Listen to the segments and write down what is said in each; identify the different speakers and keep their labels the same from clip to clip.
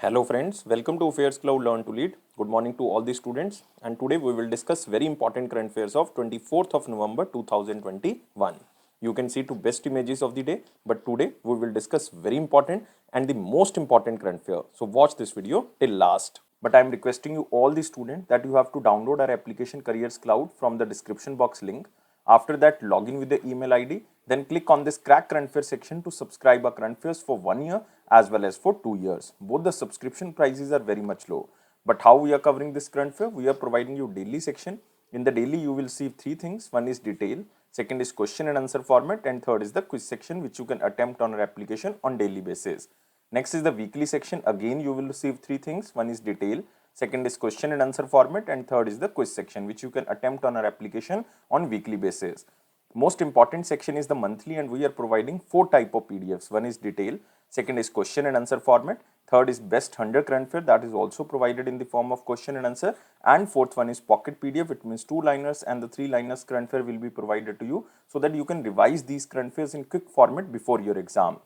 Speaker 1: Hello friends, welcome to Affairs Cloud Learn to Lead. Good morning to all the students, and today we will discuss very important current affairs of 24th of November 2021. You can see two best images of the day, but today we will discuss very important and the most important current affair. So watch this video till last. But I am requesting you all the students that you have to download our application Careers Cloud from the description box link. After that, log in with the email ID. Then click on this Crack Current Affairs section to subscribe our current affairs for 1 year as well as for 2 years. Both the subscription prices are very much low. But how we are covering this current affair? We are providing you daily section. In the daily, you will see three things. One is detail, second is question and answer format, and third is the quiz section which you can attempt on our application on daily basis. Next is the weekly section. Again, you will receive three things. One is detail, second is question and answer format, and third is the quiz section which you can attempt on our application on weekly basis. Most important section is the monthly, and we are providing four type of PDFs. One is detail, second is question and answer format, third is best 100 current affair, that is also provided in the form of question and answer, and fourth one is pocket PDF. It means 2-liners and the 3-liners current affair will be provided to you so that you can revise these current affairs in quick format before your exam.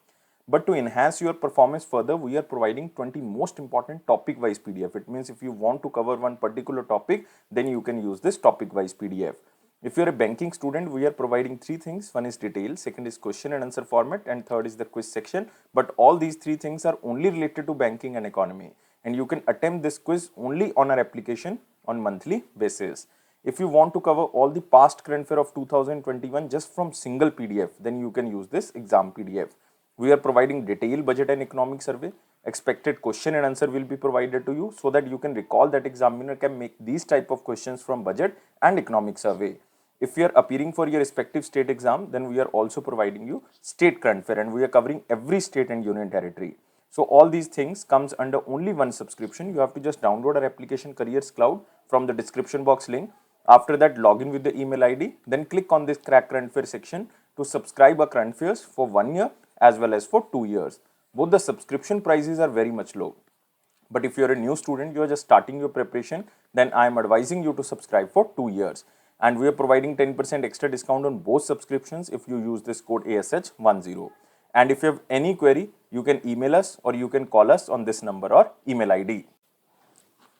Speaker 1: But to enhance your performance further, we are providing 20 most important topic wise PDF. It means if you want to cover one particular topic, then you can use this topic wise PDF. If you are a banking student, we are providing three things. One is detail, second is question and answer format, and third is the quiz section. But all these three things are only related to banking and economy. And you can attempt this quiz only on our application on monthly basis. If you want to cover all the past current affair of 2021 just from single PDF, then you can use this exam PDF. We are providing detailed budget and economic survey. Expected question and answer will be provided to you so that you can recall that examiner can make these type of questions from budget and economic survey. If you are appearing for your respective state exam, then we are also providing you state current affair, and we are covering every state and union territory. So all these things comes under only one subscription. You have to just download our application Careers Cloud from the description box link. After that, log in with the email ID, then click on this Crack Current Affair section to subscribe our current affairs for 1 year as well as for 2 years. Both the subscription prices are very much low. But if you are a new student, you are just starting your preparation, then I am advising you to subscribe for 2 years. And we are providing 10% extra discount on both subscriptions if you use this code ASH10. And if you have any query, you can email us or you can call us on this number or email ID.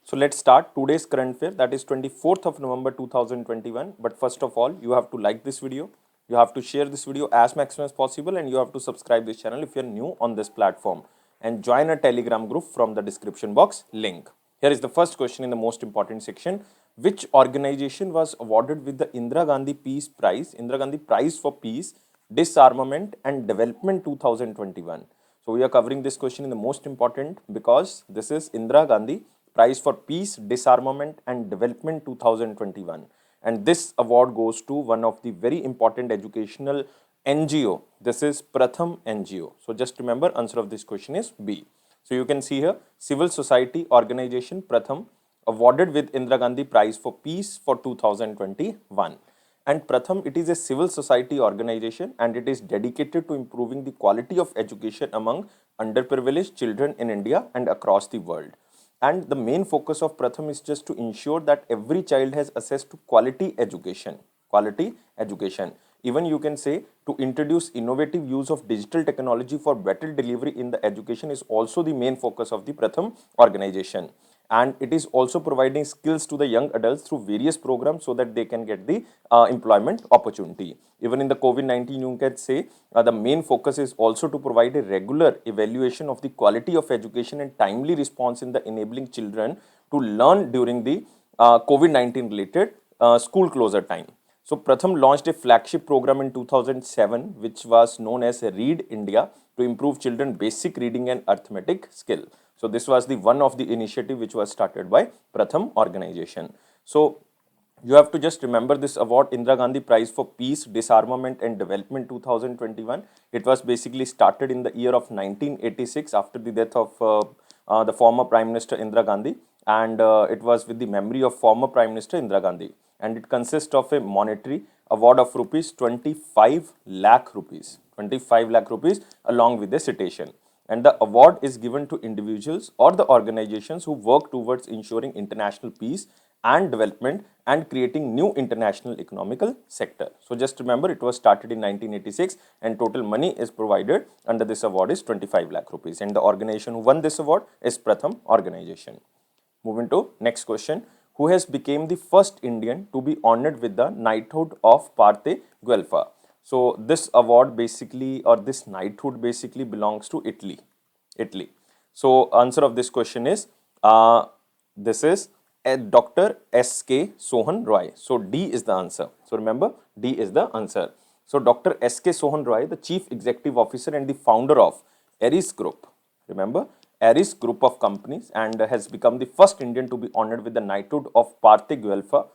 Speaker 1: So let's start today's current affair, that is 24th of November 2021. But first of all, you have to like this video, you have to share this video as maximum as possible, and you have to subscribe this channel if you are new on this platform, and join a Telegram group from the description box link. Here is the first question in the most important section. Which organization was awarded with the Indira Gandhi Peace Prize, Indira Gandhi Prize for Peace, Disarmament and Development 2021? So we are covering this question in the most important because this is Indira Gandhi Prize for Peace, Disarmament and Development 2021. And this award goes to one of the very important educational NGO. This is Pratham NGO. So just remember, answer of this question is B. So you can see here, Civil Society Organization Pratham awarded with Indira Gandhi Prize for Peace for 2021. And Pratham, it is a civil society organization and it is dedicated to improving the quality of education among underprivileged children in India and across the world. And the main focus of Pratham is just to ensure that every child has access to quality education. Quality education. Even you can say to introduce innovative use of digital technology for better delivery in the education is also the main focus of the Pratham organization. And it is also providing skills to the young adults through various programs so that they can get the employment opportunity. Even in the COVID-19, you can say the main focus is also to provide a regular evaluation of the quality of education and timely response in the enabling children to learn during the COVID-19 related school closure time. So Pratham launched a flagship program in 2007, which was known as Read India, to improve children basic reading and arithmetic skill. So this was the one of the initiative which was started by Pratham organization. So you have to just remember this award, Indira Gandhi Prize for Peace, Disarmament and Development 2021. It was basically started in the year of 1986 after the death of the former Prime Minister Indira Gandhi, and it was with the memory of former Prime Minister Indira Gandhi, and it consists of a monetary award of rupees 25 lakh rupees, 25 lakh rupees along with a citation. And the award is given to individuals or the organizations who work towards ensuring international peace and development and creating new international economical sector. So just remember, it was started in 1986 and total money is provided under this award is 25 lakh rupees, and the organization who won this award is Pratham organization. Moving to next question. Who has become the first Indian to be honored with the knighthood of Parthe Guelfa? So this award basically, or this knighthood basically belongs to Italy. Italy. So answer of this question is this is Dr. S.K. Sohan Roy. So D is the answer. So remember, D is the answer. So Dr. S.K. Sohan Roy, the Chief Executive Officer and the founder of Eris Group. Remember, Eris Group of companies, and has become the first Indian to be honored with the knighthood of Parthe Guelfa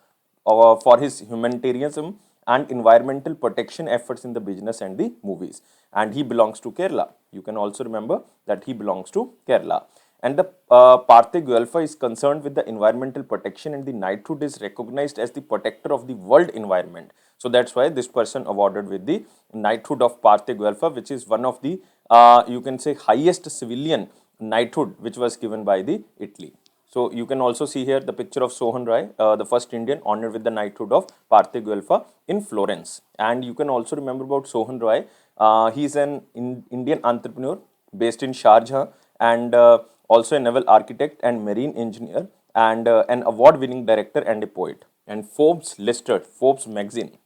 Speaker 1: for his humanitarianism and environmental protection efforts in the business and the movies. And he belongs to Kerala. You can also remember that he belongs to Kerala. And the Parthe Guelfa is concerned with the environmental protection, and the knighthood is recognized as the protector of the world environment. So that's why this person awarded with the knighthood of Parthe Guelfa, which is one of the you can say highest civilian knighthood which was given by the Italy. So you can also see here the picture of Sohan Roy, the first Indian honored with the knighthood of Parthe Guelfa in Florence. And you can also remember about Sohan Roy. He is an Indian entrepreneur based in Sharjah, and also a naval architect and marine engineer, and an award-winning director and a poet. And Forbes magazine,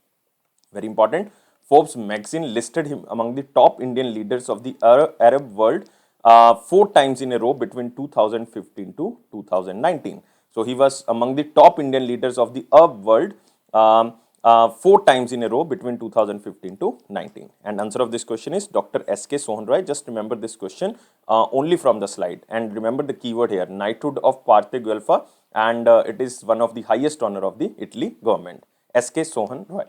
Speaker 1: very important, Forbes magazine listed him among the top Indian leaders of the Arab world 4 times in a row between 2015 to 2019. So he was among the top Indian leaders of the Arab world 4 times in a row between 2015 to 19. And answer of this question is Dr. S.K. Sohan Roy. Just remember this question only from the slide, and remember the keyword here, knighthood of Parthe Guelfa, and it is one of the highest honor of the Italy government. S.K. Sohan Roy.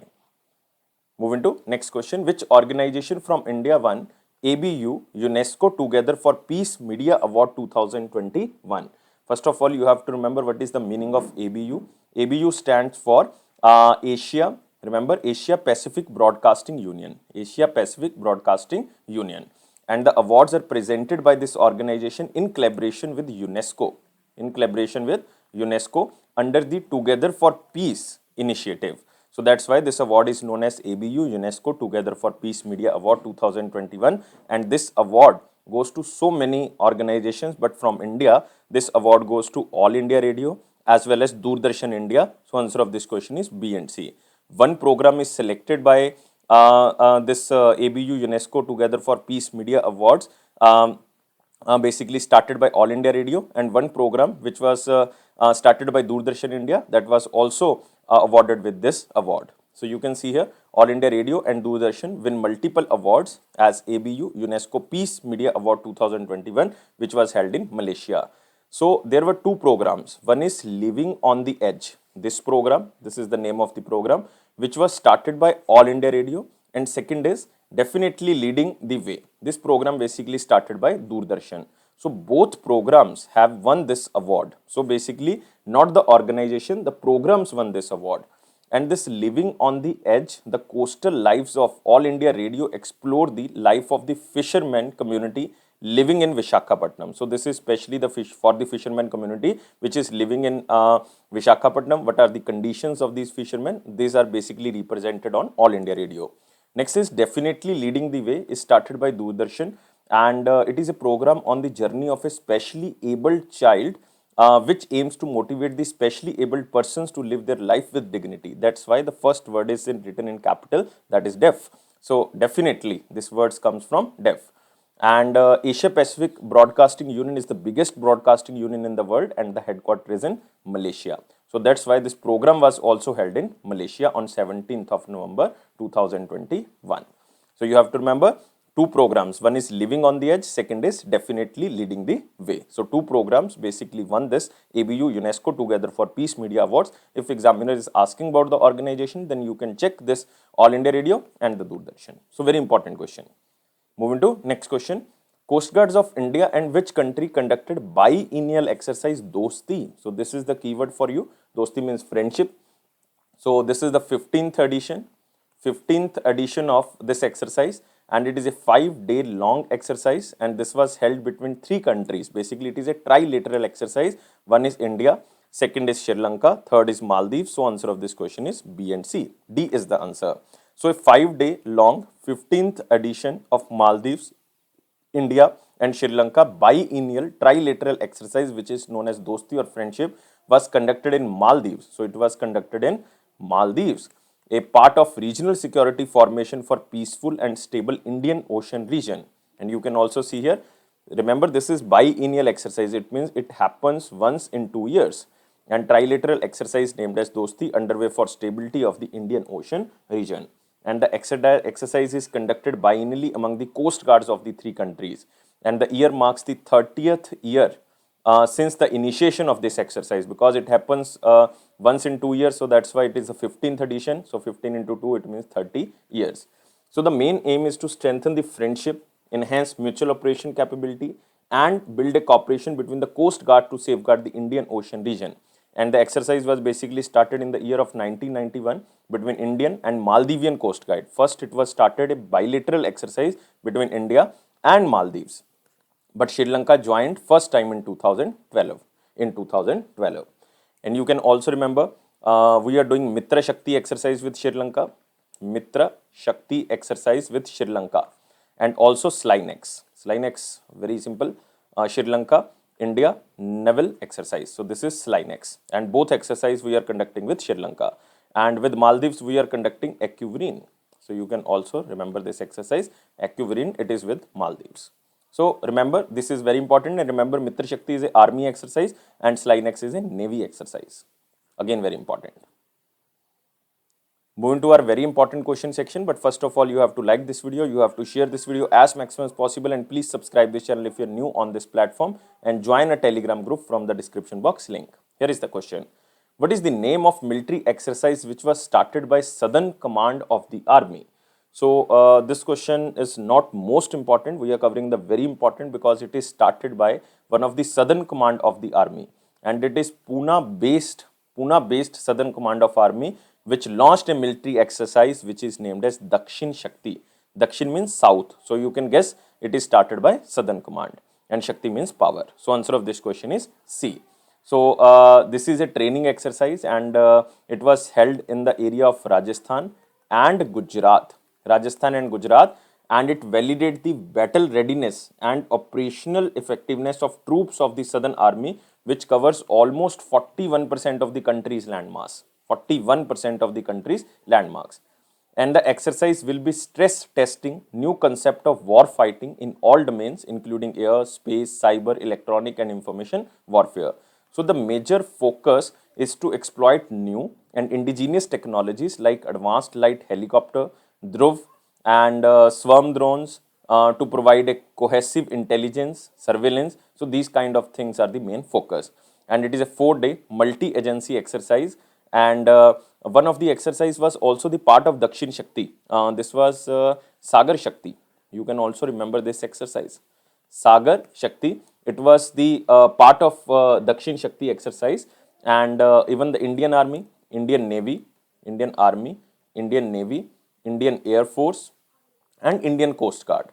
Speaker 1: Moving to next question. Which organization from India won ABU UNESCO Together for Peace Media Award 2021? First of all, you have to remember what is the meaning of ABU. ABU stands for Asia. Remember, Asia Pacific Broadcasting Union. Asia Pacific Broadcasting Union. And the awards are presented by this organization in collaboration with UNESCO. In collaboration with UNESCO under the Together for Peace initiative. So that's why this award is known as ABU UNESCO Together for Peace Media Award 2021. And this award goes to so many organizations, but from India, this award goes to All India Radio as well as Doordarshan India. So answer of this question is B and C. One program is selected by this ABU UNESCO Together for Peace Media Awards. Basically started by All India Radio, and one program which was started by Doordarshan India, that was also awarded with this award. So you can see here All India Radio and Doordarshan win multiple awards as ABU UNESCO Peace Media Award 2021, which was held in Malaysia. So there were two programs. One is Living on the Edge. This program, this is the name of the program, which was started by All India Radio, and second is Definitely Leading the Way. This program basically started by Doordarshan. So both programs have won this award. So basically not the organization, the programs won this award. And this Living on the Edge, the coastal lives of All India Radio explore the life of the fishermen community living in Visakhapatnam. So this is especially the fishermen community which is living in Visakhapatnam. What are the conditions of these fishermen? These are basically represented on All India Radio. Next is Definitely Leading the Way, is started by Doordarshan, and it is a program on the journey of a specially abled child which aims to motivate the specially abled persons to live their life with dignity. That's why the first word is written in capital, that is deaf. So definitely this word comes from deaf. And Asia Pacific Broadcasting Union is the biggest broadcasting union in the world, and the headquarters is in Malaysia. So that's why this program was also held in Malaysia on 17th of November 2021. So you have to remember two programs. One is Living on the Edge, second is Definitely Leading the Way. So two programs basically won this ABU UNESCO Together for Peace Media Awards. If examiner is asking about the organization, then you can check this All India Radio and the Doordarshan. So very important question. Moving to next question. Coast Guards of India and which country conducted biennial exercise Dosti? So this is the keyword for you. Dosti means friendship. So this is the 15th edition of this exercise, and it is a 5-day long exercise, and this was held between 3 countries. Basically, it is a trilateral exercise. One is India, second is Sri Lanka, third is Maldives. So answer of this question is B and C. D is the answer. So a 5-day long 15th edition of Maldives, India and Sri Lanka biennial trilateral exercise, which is known as Dosti or Friendship, was conducted in Maldives. So it was conducted in Maldives, a part of regional security formation for peaceful and stable Indian Ocean region. And you can also see here, remember this is biennial exercise. It means it happens once in 2 years. And trilateral exercise named as Dosti underway for stability of the Indian Ocean region. And the exercise is conducted biennially among the coast guards of the 3 countries. And the year marks the 30th year since the initiation of this exercise, because it happens once in 2 years. So that's why it is the 15th edition. So 15 into 2, it means 30 years. So the main aim is to strengthen the friendship, enhance mutual operation capability, and build a cooperation between the Coast Guard to safeguard the Indian Ocean region. And the exercise was basically started in the year of 1991 between Indian and Maldivian Coast Guard. First, it was started a bilateral exercise between India and Maldives. But Sri Lanka joined first time in 2012. And you can also remember, we are doing Mitra Shakti exercise with Sri Lanka. Mitra Shakti exercise with Sri Lanka. And also SLINEX. SLINEX, very simple. Sri Lanka, India, naval exercise. So this is SLINEX. And both exercise we are conducting with Sri Lanka. And with Maldives, we are conducting AccuVerine. So you can also remember this exercise. AccuVerine, it is with Maldives. So remember, this is very important. And remember, Mitra Shakti is an army exercise and SLINEX is a navy exercise. Again, very important. Moving to our very important question section, but first of all, you have to like this video, you have to share this video as maximum as possible, and please subscribe this channel if you are new on this platform, and join a Telegram group from the description box link. Here is the question. What is the name of military exercise which was started by Southern Command of the Army? So this question is not most important. We are covering the very important because it is started by one of the Southern Command of the Army, and it is Pune-based Southern Command of Army, which launched a military exercise which is named as Dakshin Shakti. Dakshin means south. So you can guess it is started by Southern Command, and Shakti means power. So answer of this question is C. So this is a training exercise, and it was held in the area of Rajasthan and Gujarat. And it validated the battle readiness and operational effectiveness of troops of the Southern Army, which covers almost 41% of the country's landmass. 41% of the country's landmarks. And the exercise will be stress testing new concept of war fighting in all domains, including air, space, cyber, electronic and information warfare. So the major focus is to exploit new and indigenous technologies like advanced light helicopter, Dhruv and swarm drones to provide a cohesive intelligence, surveillance. So these kind of things are the main focus. And it is a 4-day multi-agency exercise. And one of the exercise was also the part of Dakshin Shakti. This was Sagar Shakti. You can also remember this exercise. Sagar Shakti. It was the part of Dakshin Shakti exercise. And even the Indian Army, Indian Navy, Indian Army, Indian Navy, Indian Air Force and Indian Coast Guard,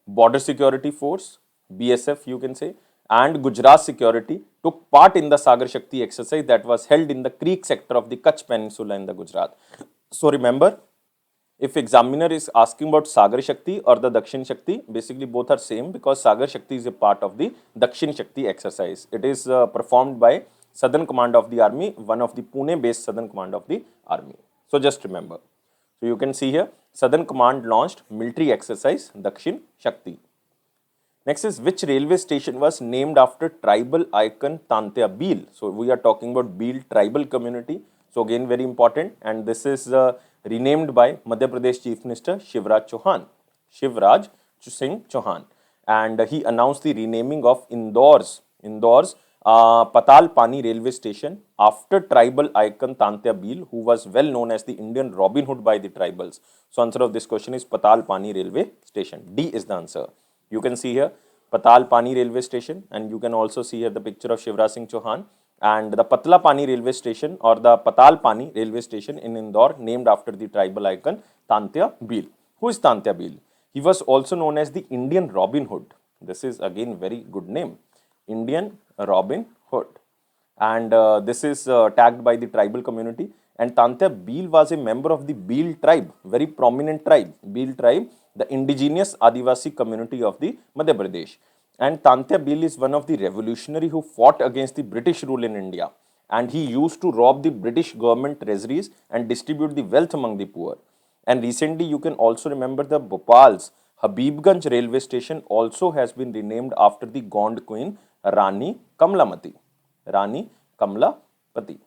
Speaker 1: Border Security Force, BSF you can say, and Gujarat Security took part in the Sagar Shakti exercise that was held in the Creek sector of the Kutch Peninsula in the Gujarat. So remember, if examiner is asking about Sagar Shakti or the Dakshin Shakti, basically both are same, because Sagar Shakti is a part of the Dakshin Shakti exercise. It is performed by Southern Command of the Army, one of the Pune-based Southern Command of the Army. So just remember. So you can see here, Southern Command launched military exercise Dakshin Shakti. Next is, which railway station was named after tribal icon Tantia Bhil? So we are talking about Bhil tribal community. So again very important, and this is renamed by Madhya Pradesh Chief Minister Shivraj Singh Chauhan, and he announced the renaming of Indore's Patal Pani railway station after tribal icon Tantia Bhil, who was well known as the Indian Robin Hood by the tribals. So answer of this question is Patal Pani railway station. D is the answer. You can see here Patal Pani railway station, and you can also see here the picture of Shivraj Singh Chauhan, and the Patla Pani railway station or the Patal Pani railway station in Indore, named after the tribal icon Tantia Bhil. Who is Tantia Bhil? He was also known as the Indian Robin Hood. This is again very good name, Indian Robin Hood. and this is tagged by the tribal community. And Tantya Bhil was a member of the Bhil tribe, very prominent tribe, Bhil tribe, the indigenous Adivasi community of the Madhya Pradesh. And Tantya Bhil is one of the revolutionary who fought against the British rule in India, and he used to rob the British government treasuries and distribute the wealth among the poor. And recently, you can also remember the Bhopal's Habibganj railway station also has been renamed after the Gond queen Rani Kamlamati. Rani Kamlapati.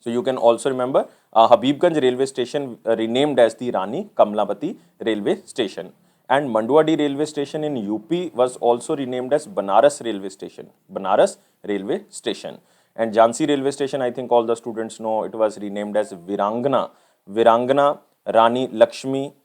Speaker 1: So you can also remember Habibganj railway station renamed as the Rani Kamlapati railway station. And Manduadi railway station in UP was also renamed as Banaras railway station. Banaras railway station. And Jhansi railway station, I think all the students know, it was renamed as Virangana. Virangana Rani Lakshmi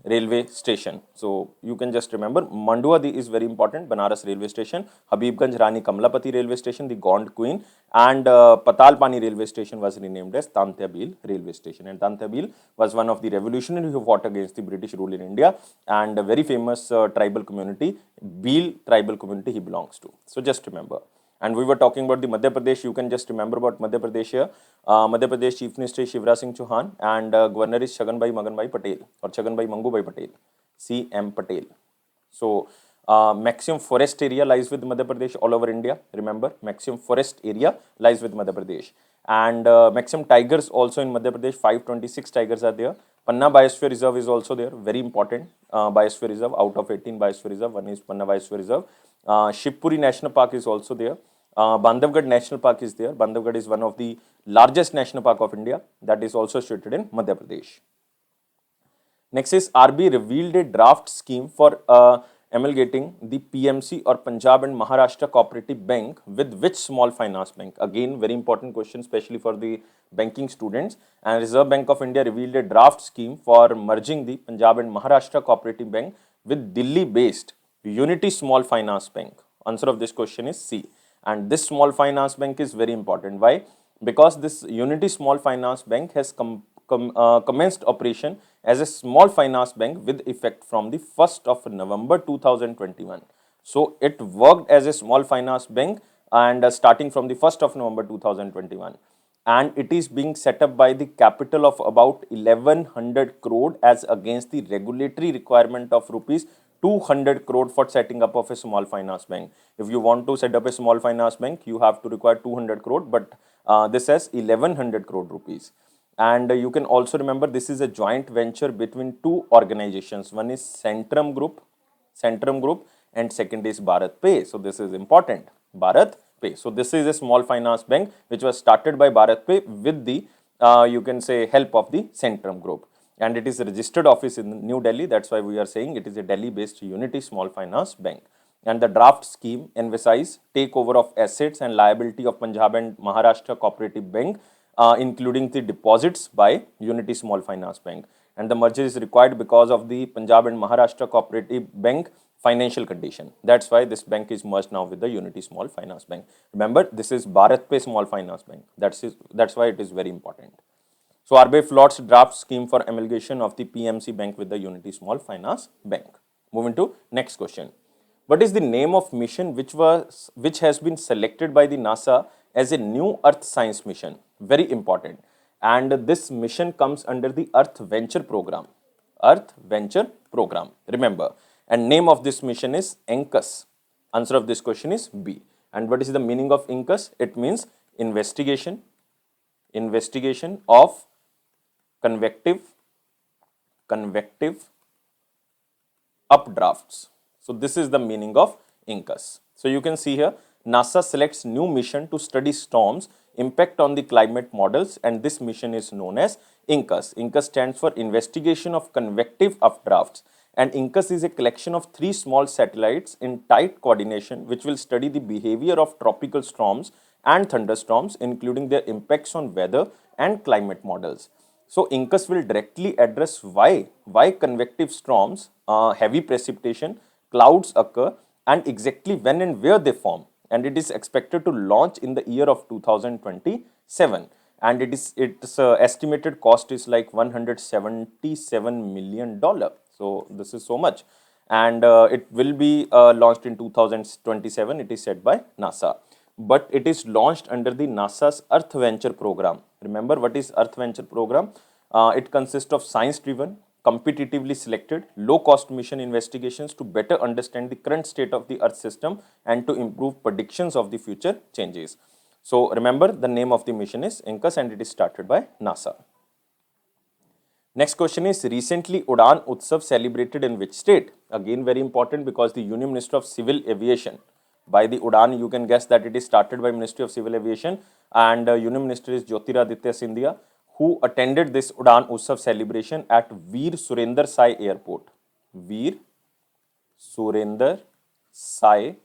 Speaker 1: railway station. So you can just remember Manduadi is very important, Banaras railway station, Habibganj Rani Kamlapati railway station, the Gond Queen, and Patalpani railway station was renamed as Tantya Bhil railway station. And Tantya Bhil was one of the revolutionaries who fought against the British rule in India, and a very famous tribal community, Bhil tribal community he belongs to. So just remember. And we were talking about the Madhya Pradesh. You can just remember about Madhya Pradesh here. Madhya Pradesh Chief Minister is Shivraj Singh Chauhan, and Governor is Chhaganbhai Maganbhai Patel or Chhaganbhai Mangubhai Patel, CM Patel. So maximum forest area lies with Madhya Pradesh all over India. Remember, maximum forest area lies with Madhya Pradesh. And maximum tigers also in Madhya Pradesh, 526 tigers are there. Panna Biosphere Reserve is also there, very important Biosphere Reserve. Out of 18 Biosphere Reserve, one is Panna Biosphere Reserve. Shivpuri National Park is also there. Bandhavgarh National Park is there. Bandhavgarh is one of the largest national park of India, that is also situated in Madhya Pradesh. Next is RBI revealed a draft scheme for amalgamating the PMC or Punjab and Maharashtra Cooperative Bank with which small finance bank? Again, very important question, especially for the banking students. And Reserve Bank of India revealed a draft scheme for merging the Punjab and Maharashtra Cooperative Bank with Delhi-based Unity Small Finance Bank. Answer of this question is C. And this small finance bank is very important. Why? Because this Unity Small Finance Bank has commenced operation as a small finance bank with effect from the 1st of November 2021. So it worked as a small finance bank and starting from the 1st of November 2021. And it is being set up by the capital of about 1100 crore as against the regulatory requirement of rupees 200 crore for setting up of a small finance bank. If you want to set up a small finance bank, you have to require 200 crore, but this has 1100 crore rupees. And you can also remember this is a joint venture between two organizations. One is Centrum Group, and second is Bharat Pay. So this is important, Bharat Pay. So this is a small finance bank which was started by Bharat Pay with the you can say help of the Centrum Group. And it is a registered office in New Delhi. That's why we are saying it is a Delhi-based Unity Small Finance Bank. And the draft scheme emphasizes takeover of assets and liability of Punjab and Maharashtra Cooperative Bank, including the deposits by Unity Small Finance Bank. And the merger is required because of the Punjab and Maharashtra Cooperative Bank financial condition. That's why this bank is merged now with the Unity Small Finance Bank. Remember, this is Bharat Pay Small Finance Bank. That's why it is very important. So RBI floats draft scheme for amalgamation of the PMC Bank with the Unity Small Finance Bank. Moving to next question. What is the name of mission which has been selected by the NASA as a new Earth science mission? Very important. And this mission comes under the Earth Venture Program. Earth Venture Program. Remember. And name of this mission is ENCUS. Answer of this question is B. And what is the meaning of ENCUS? It means investigation of convective updrafts. So this is the meaning of ENCUS. So you can see here, NASA selects new mission to study storms impact on the climate models, and this mission is known as ENCUS. ENCUS stands for Investigation of Convective Updrafts, and ENCUS is a collection of 3 small satellites in tight coordination which will study the behavior of tropical storms and thunderstorms, including their impacts on weather and climate models. So ENCUS will directly address why convective storms, heavy precipitation, clouds occur, and exactly when and where they form. And it is expected to launch in the year of 2027. And its estimated cost is like $177 million. So this is so much. And it will be launched in 2027, it is said by NASA. but it is launched under the NASA's Earth Venture program. Remember what is Earth Venture program? It consists of science-driven, competitively selected, low-cost mission investigations to better understand the current state of the Earth system and to improve predictions of the future changes. So remember, the name of the mission is INCUS and it is started by NASA. Next question is, recently Udan Utsav celebrated in which state? Again, very important because the Union Minister of Civil Aviation, by the Udan, you can guess that it is started by Ministry of Civil Aviation, and Union Minister is Jyotiraditya Scindia, who attended this Udan Utsav celebration at Veer Surender Sai Airport. Veer Surender Sai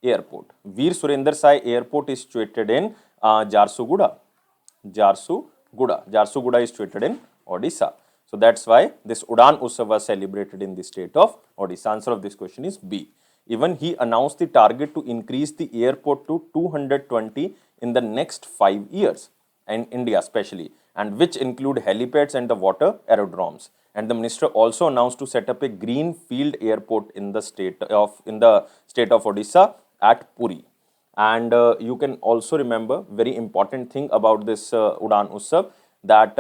Speaker 1: Airport. Veer Surender Sai Airport is situated in Jharsuguda. Jharsuguda is situated in Odisha. So that's why this Udan Utsav was celebrated in the state of Odisha. Answer of this question is B. Even he announced the target to increase the airport to 220 in the next 5 years, in India especially, and which include helipads and the water aerodromes. And the minister also announced to set up a green field airport in the state of Odisha at Puri. And you can also remember very important thing about this Udan Utsav, that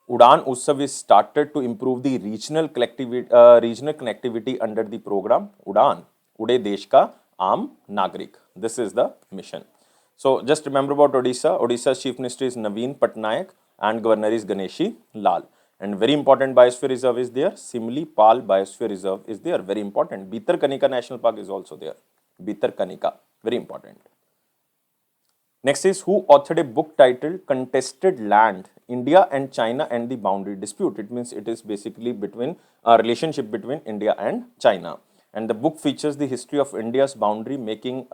Speaker 1: Udan Utsav is started to improve the regional connectivity under the program Udan, Ude Desh Ka Aam Nagrik. This is the mission. So just remember about Odisha. Odisha's Chief Minister is Naveen Patnaik and Governor is Ganeshi Lal. And very important biosphere reserve is there. Simli Pal Biosphere Reserve is there. Very important. Bhitarkanika National Park is also there. Bhitarkanika. Very important. Next is, who authored a book titled Contested Land, India and China and the Boundary Dispute. It means it is basically between a relationship between India and China. And the book features the history of India's boundary making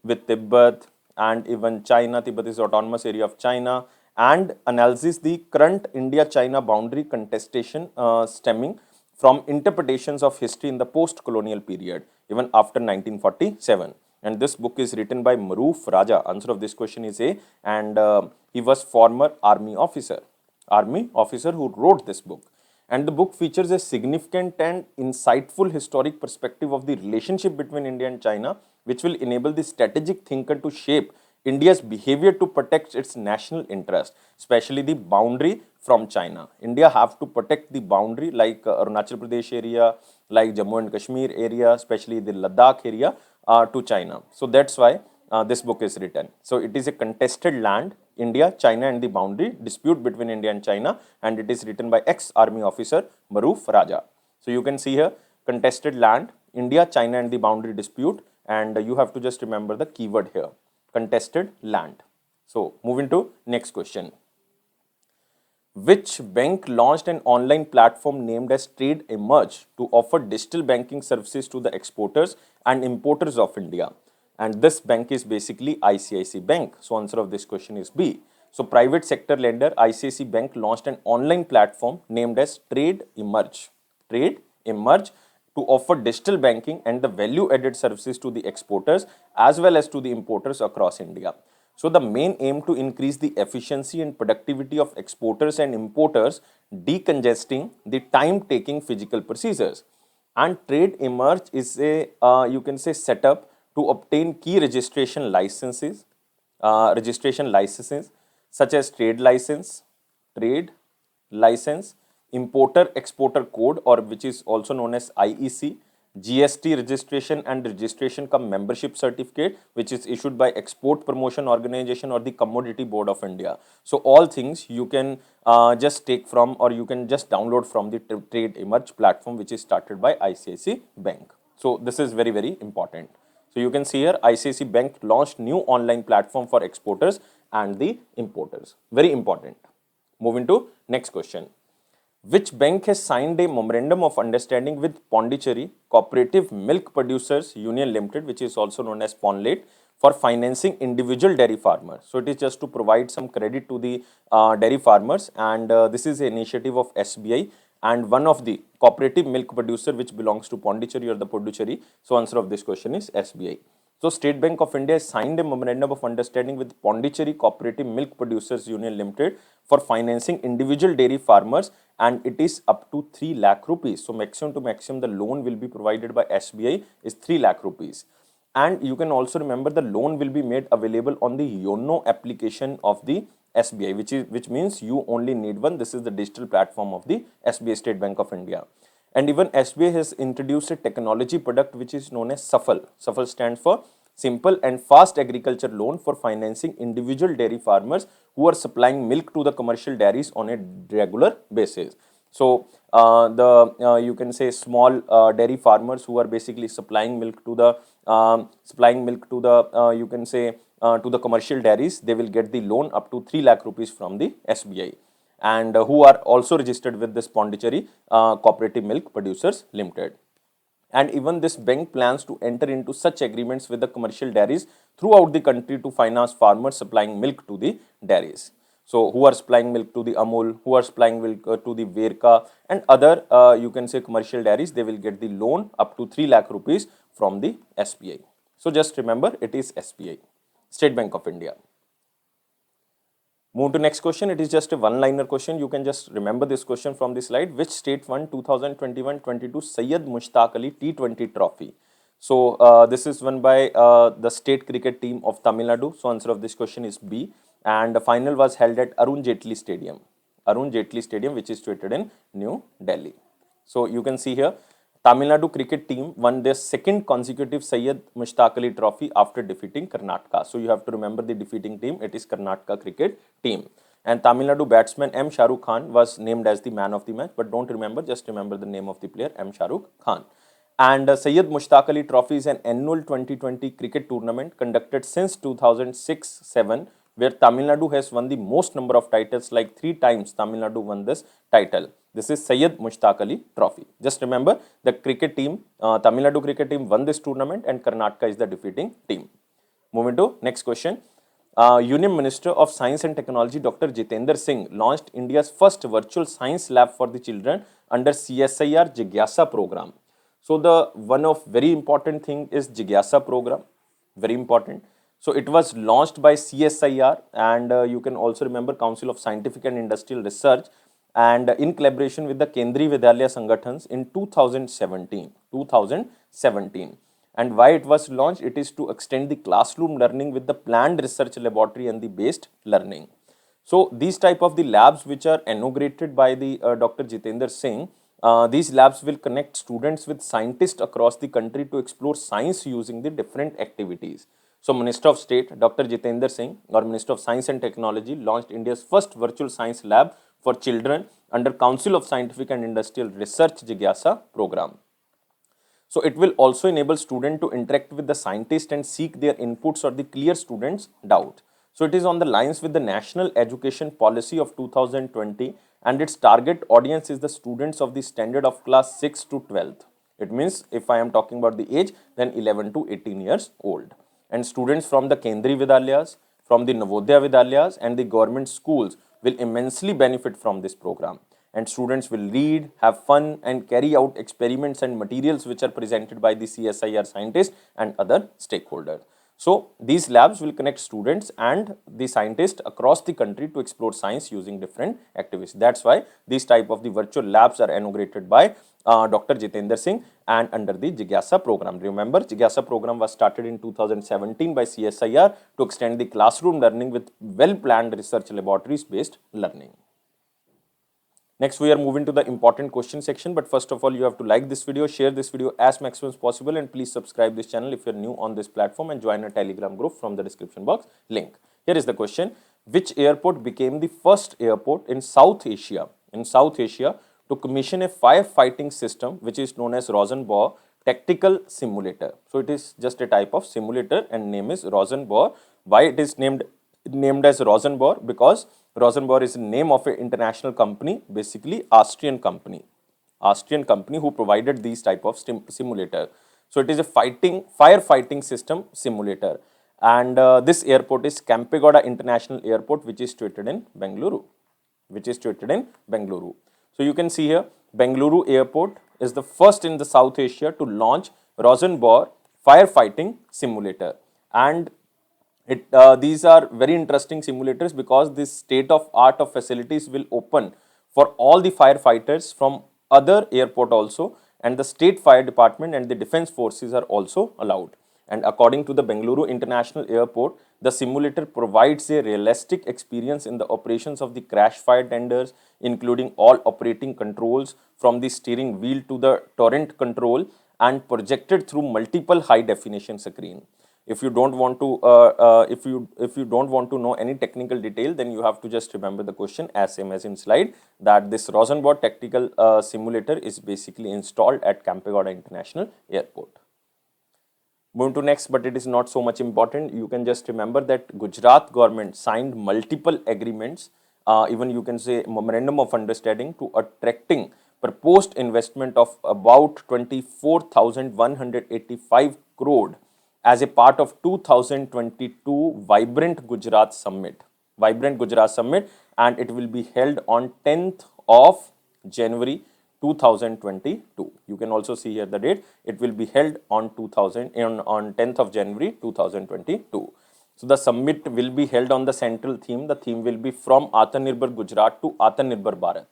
Speaker 1: with Tibet and even China. Tibet is autonomous area of China, and analyzes the current India-China boundary contestation stemming from interpretations of history in the post-colonial period, even after 1947. And this book is written by Maroof Raja. Answer of this question is A. And he was former army officer who wrote this book. And the book features a significant and insightful historic perspective of the relationship between India and China, which will enable the strategic thinker to shape India's behavior to protect its national interest, especially the boundary from China. India have to protect the boundary like Arunachal Pradesh area, like Jammu and Kashmir area, especially the Ladakh area to China. So that's why this book is written. So it is a contested land, India, China and the boundary dispute between India and China, and it is written by ex-army officer Maroof Raja. So you can see here, contested land, India, China and the boundary dispute, and you have to just remember the keyword here, contested land. So moving to next question. Which bank launched an online platform named as Trade Emerge to offer digital banking services to the exporters and importers of India? And this bank is basically ICICI Bank. So answer of this question is B. So private sector lender ICICI Bank launched an online platform named as Trade Emerge. Trade Emerge to offer digital banking and the value-added services to the exporters as well as to the importers across India. So the main aim to increase the efficiency and productivity of exporters and importers, decongesting the time-taking physical procedures. And Trade Emerge is a you can say setup to obtain key registration licenses such as trade license, importer exporter code, or which is also known as IEC, GST registration and registration cum membership certificate, which is issued by Export Promotion Organization or the Commodity Board of India. So all things you can just take from, or you can just download from the Trade Emerge platform, which is started by ICICI Bank. So this is very, very important. So you can see here, ICICI Bank launched new online platform for exporters and the importers. Very important. Moving to next question. Which bank has signed a memorandum of understanding with Pondicherry Cooperative Milk Producers Union Limited, which is also known as PONLATE, for financing individual dairy farmers? So it is just to provide some credit to the dairy farmers, and this is an initiative of SBI and one of the cooperative milk producer which belongs to Pondicherry or the Puducherry. So answer of this question is SBI. So State Bank of India has signed a memorandum of understanding with Pondicherry Cooperative Milk Producers Union Limited for financing individual dairy farmers, and it is up to 3 lakh rupees. So maximum to maximum the loan will be provided by SBI is 3 lakh rupees. And you can also remember the loan will be made available on the YONO application of the SBI, which means you only need one. This is the digital platform of the SBI, State Bank of India. And even SBI has introduced a technology product which is known as SAFAL. SAFAL stands for Simple and Fast Agriculture Loan for financing individual dairy farmers who are supplying milk to the commercial dairies on a regular basis. So you can say small dairy farmers who are basically supplying milk to the you can say to the commercial dairies, they will get the loan up to 3 lakh rupees from the SBI, and who are also registered with this Pondicherry Cooperative Milk Producers Limited. And even this bank plans to enter into such agreements with the commercial dairies throughout the country to finance farmers supplying milk to the dairies. So who are supplying milk to the Amul, who are supplying milk to the Verka and other you can say commercial dairies, they will get the loan up to 3 lakh rupees from the SBI. So just remember, it is SBI, State Bank of India. Move to next question. It is just a one-liner question. You can just remember this question from the slide. Which state won 2021-22 Syed Mushtaq Ali T20 trophy? So this is won by the state cricket team of Tamil Nadu. So answer of this question is B. And the final was held at Arun Jaitley Stadium. Arun Jaitley Stadium, which is situated in New Delhi. So you can see here, Tamil Nadu cricket team won their second consecutive Syed Mushtaq Ali trophy after defeating Karnataka. So you have to remember the defeating team. It is Karnataka cricket team. And Tamil Nadu batsman M. Shahrukh Khan was named as the man of the match. But don't remember, just remember the name of the player, M. Shahrukh Khan. And Syed Mushtaq Ali Trophy is an annual 2020 cricket tournament conducted since 2006-7, where Tamil Nadu has won the most number of titles, like 3 times Tamil Nadu won this title. This is Syed Mushtaq Ali Trophy. Just remember, the cricket team, Tamil Nadu cricket team won this tournament and Karnataka is the defeating team. Moving to next question. Union Minister of Science and Technology Dr. Jitendra Singh launched India's first virtual science lab for the children under CSIR Jigyasa program. So the one of very important thing is Jigyasa program, very important. So it was launched by CSIR, and you can also remember Council of Scientific and Industrial Research, and in collaboration with the Kendriya Vidyalaya Sangathans in 2017. And why it was launched? It is to extend the classroom learning with the planned research laboratory and the based learning. So these type of the labs which are inaugurated by the Dr. Jitendra Singh, these labs will connect students with scientists across the country to explore science using the different activities. So Minister of State Dr. Jitendra Singh, or Minister of Science and Technology, launched India's first virtual science lab for children under Council of Scientific and Industrial Research Jigyasa program. So it will also enable students to interact with the scientists and seek their inputs or the clear students' doubt. So it is on the lines with the National Education Policy of 2020, and its target audience is the students of the standard of class 6 to 12th. It means if I am talking about the age, then 11 to 18 years old. And students from the Kendriya Vidyalayas, from the Navodaya Vidyalayas and the government schools will immensely benefit from this program. And students will read, have fun and carry out experiments and materials which are presented by the CSIR scientists and other stakeholders. So these labs will connect students and the scientists across the country to explore science using different activities. That's why these type of the virtual labs are inaugurated by Dr. Jitendra Singh and under the Jigyasa program. Remember, Jigyasa program was started in 2017 by CSIR to extend the classroom learning with well-planned research laboratories based learning. Next, we are moving to the important question section, but first of all, you have to like this video, share this video as maximum as possible, and please subscribe this channel if you are new on this platform and join our Telegram group from the description box link. Here is the question. Which airport became the first airport in South Asia to commission a firefighting system which is known as Rosenbauer Tactical Simulator? So it is just a type of simulator and name is Rosenbauer. Why it is named as Rosenbauer? Because Rosenbauer is the name of an international company, basically Austrian company who provided these type of simulator. So it is a firefighting system simulator, and this airport is Kempegowda International Airport, which is situated in Bengaluru. So you can see here, Bengaluru Airport is the first in the South Asia to launch Rosenbauer firefighting simulator, and these are very interesting simulators because this state-of-art of facilities will open for all the firefighters from other airport also, and the state fire department and the defense forces are also allowed. And according to the Bengaluru International Airport, the simulator provides a realistic experience in the operations of the crash fire tenders, including all operating controls from the steering wheel to the torrent control, and projected through multiple high definition screen. If you don't want to if you don't want to know any technical detail, then you have to just remember the question as same as in slide, that this Rosenbauer tactical simulator is basically installed at Kampegowda International Airport. Moving to next, but it is not so much important. You can just remember that Gujarat government signed multiple agreements, even you can say memorandum of understanding, to attracting proposed investment of about 24,185 crore as a part of 2022 Vibrant Gujarat Summit. Vibrant Gujarat Summit, and it will be held on 10th of January 2022. You can also see here the date. It will be held on 10th of January 2022. So the summit will be held on the central theme. The theme will be from Atmanirbhar Gujarat to Atmanirbhar Bharat.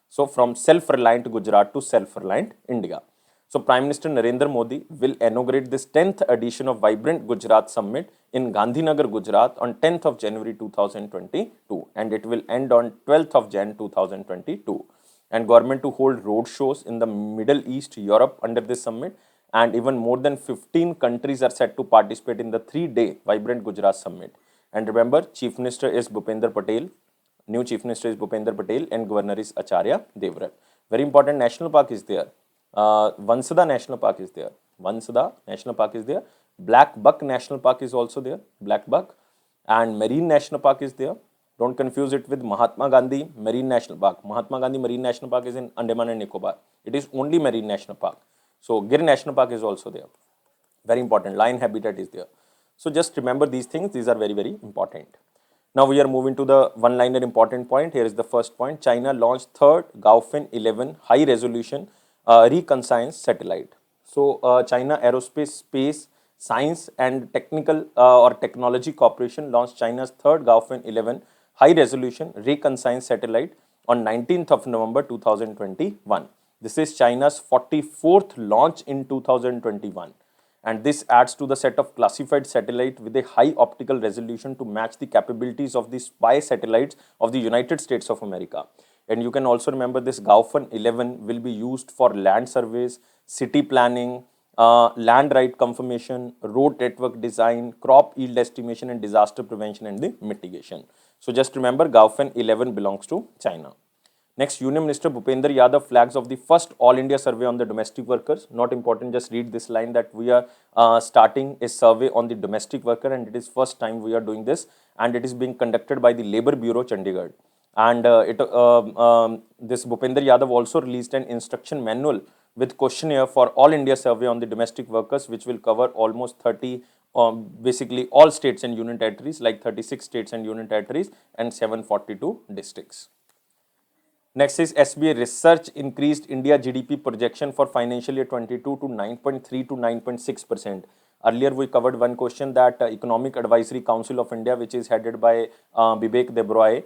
Speaker 1: So from self-reliant Gujarat to self-reliant India. So Prime Minister Narendra Modi will inaugurate this 10th edition of Vibrant Gujarat Summit in Gandhinagar, Gujarat on 10th of January 2022, and it will end on 12th of Jan 2022. And government to hold road shows in the Middle East, Europe under this summit, and even more than 15 countries are set to participate in the 3-day Vibrant Gujarat Summit. And remember, Chief Minister is Bhupender Patel, new Chief Minister is Bhupender Patel, and Governor is Acharya Devvrat. Very important national park is there. Vansada National Park is there. Vansada National Park is there. Black Buck National Park is also there. Black Buck. And Marine National Park is there. Don't confuse it with Mahatma Gandhi Marine National Park. Mahatma Gandhi Marine National Park is in Andaman and Nicobar. It is only Marine National Park. So Gir National Park is also there. Very important. Lion habitat is there. So just remember these things. These are very, very important. Now we are moving to the one-liner important point. Here is the first point. China launched third Gaofen 11 high resolution reconnaissance satellite. So China Aerospace Space Science and Technical or Technology Corporation launched China's third Gaofen 11 high resolution reconnaissance satellite on 19th of November 2021. This is China's 44th launch in 2021. And this adds to the set of classified satellite with a high optical resolution to match the capabilities of the spy satellites of the United States of America. And you can also remember this Gaofen 11 will be used for land surveys, city planning, land right confirmation, road network design, crop yield estimation, and disaster prevention and the mitigation. So just remember, Gaofen 11 belongs to China. Next, Union Minister Bhupender Yadav flags of the first All India survey on the domestic workers. Not important, just read this line that we are starting a survey on the domestic worker, and it is first time we are doing this, and it is being conducted by the Labour Bureau, Chandigarh. And this Bhupender Yadav also released an instruction manual with questionnaire for All India survey on the domestic workers, which will cover almost 30, basically all states and union territories, like 36 states and union territories and 742 districts. Next is SBI Research increased India GDP projection for financial year 22 to 9.3 to 9.6%. Earlier we covered one question that Economic Advisory Council of India, which is headed by Bibek Debroy,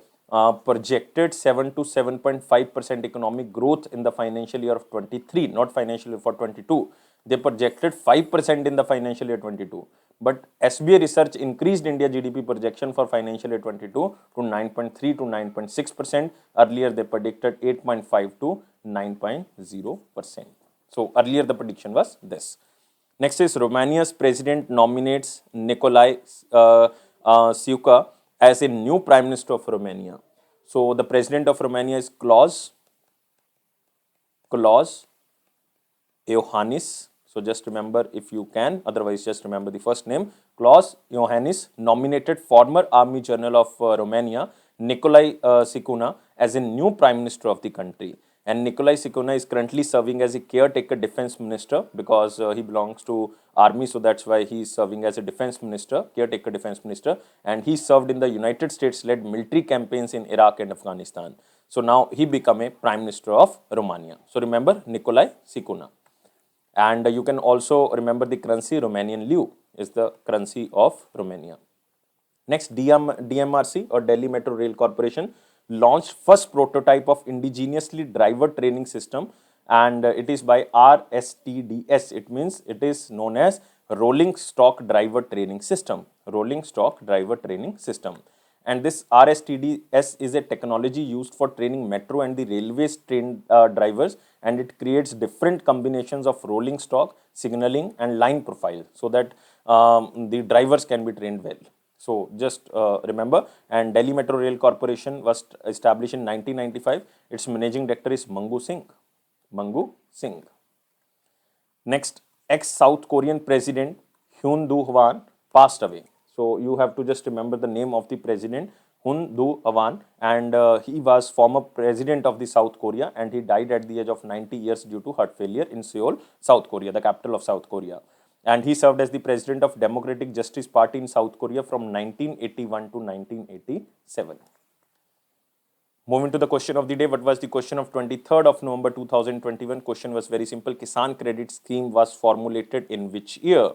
Speaker 1: projected 7 to 7.5% economic growth in the financial year of 23, not financial year for 22. They projected 5% in the financial year 22. But SBI Research increased India GDP projection for financial year 22 to 9.3 to 9.6%. Earlier they predicted 8.5 to 9.0%. So earlier the prediction was this. Next is Romania's president nominates Nicolae Ciucă as a new Prime Minister of Romania. So the president of Romania is Klaus Iohannis. So just remember if you can, otherwise just remember the first name. Klaus Iohannis nominated former Army General of Romania, Nicolae Ciucă, as a new Prime Minister of the country. And Nicolae Ciucă is currently serving as a caretaker defense minister because he belongs to army, so that's why he is serving as a defense minister, caretaker defense minister, and he served in the United States-led military campaigns in Iraq and Afghanistan. So now he became a Prime Minister of Romania. So remember Nicolae Ciucă. And you can also remember the currency, Romanian leu is the currency of Romania. Next, DMRC or Delhi Metro Rail Corporation launched first prototype of indigenously driver training system, and it is by RSTDS. It means it is known as rolling stock driver training system. Rolling stock driver training system. And this RSTDS is a technology used for training metro and the railways trained drivers, and it creates different combinations of rolling stock, signaling, and line profile so that the drivers can be trained well. So just remember, and Delhi Metro Rail Corporation was established in 1995. Its managing director is Mangu Singh. Mangu Singh. Next, ex-South Korean president Hyun Doo Hwan passed away. So you have to just remember the name of the president, Hyun Doo Hwan, and he was former president of the South Korea, and he died at the age of 90 years due to heart failure in Seoul, South Korea, the capital of South Korea. And he served as the president of Democratic Justice Party in South Korea from 1981 to 1987. Moving to the question of the day, what was the question of 23rd of November 2021? Question was very simple. Kisan Credit Scheme was formulated in which year?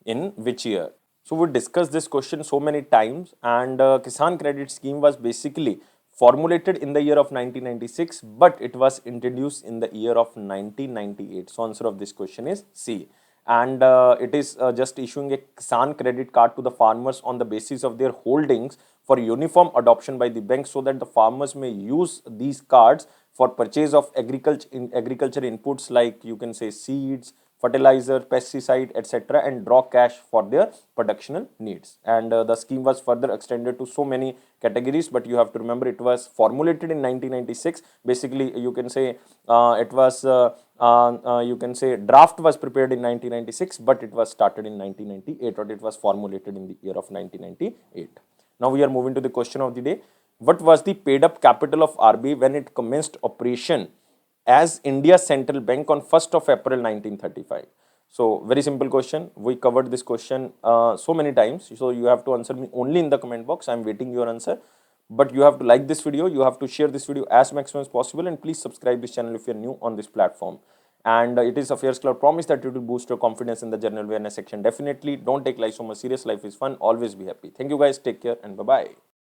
Speaker 1: In which year? So we discussed this question so many times, and Kisan Credit Scheme was basically formulated in the year of 1996, but it was introduced in the year of 1998. So answer of this question is C. And it is just issuing a Kisan credit card to the farmers on the basis of their holdings for uniform adoption by the bank, so that the farmers may use these cards for purchase of agriculture inputs like you can say seeds, fertilizer, pesticide, etc., and draw cash for their productional needs. And the scheme was further extended to so many categories, but you have to remember it was formulated in 1996. Basically, you can say it was you can say draft was prepared in 1996, but it was started in 1998, or it was formulated in the year of 1998. Now we are moving to the question of the day. What was the paid up capital of RBI when it commenced operation as India Central Bank on 1st of April 1935? So very simple question. We covered this question so many times. So you have to answer me only in the comment box. I am waiting your answer. But you have to like this video. You have to share this video as maximum as possible. And please subscribe this channel if you are new on this platform. And it is Affairs Club promise that it will boost your confidence in the general awareness section. Definitely don't take life so much serious. Life is fun. Always be happy. Thank you guys. Take care and bye-bye.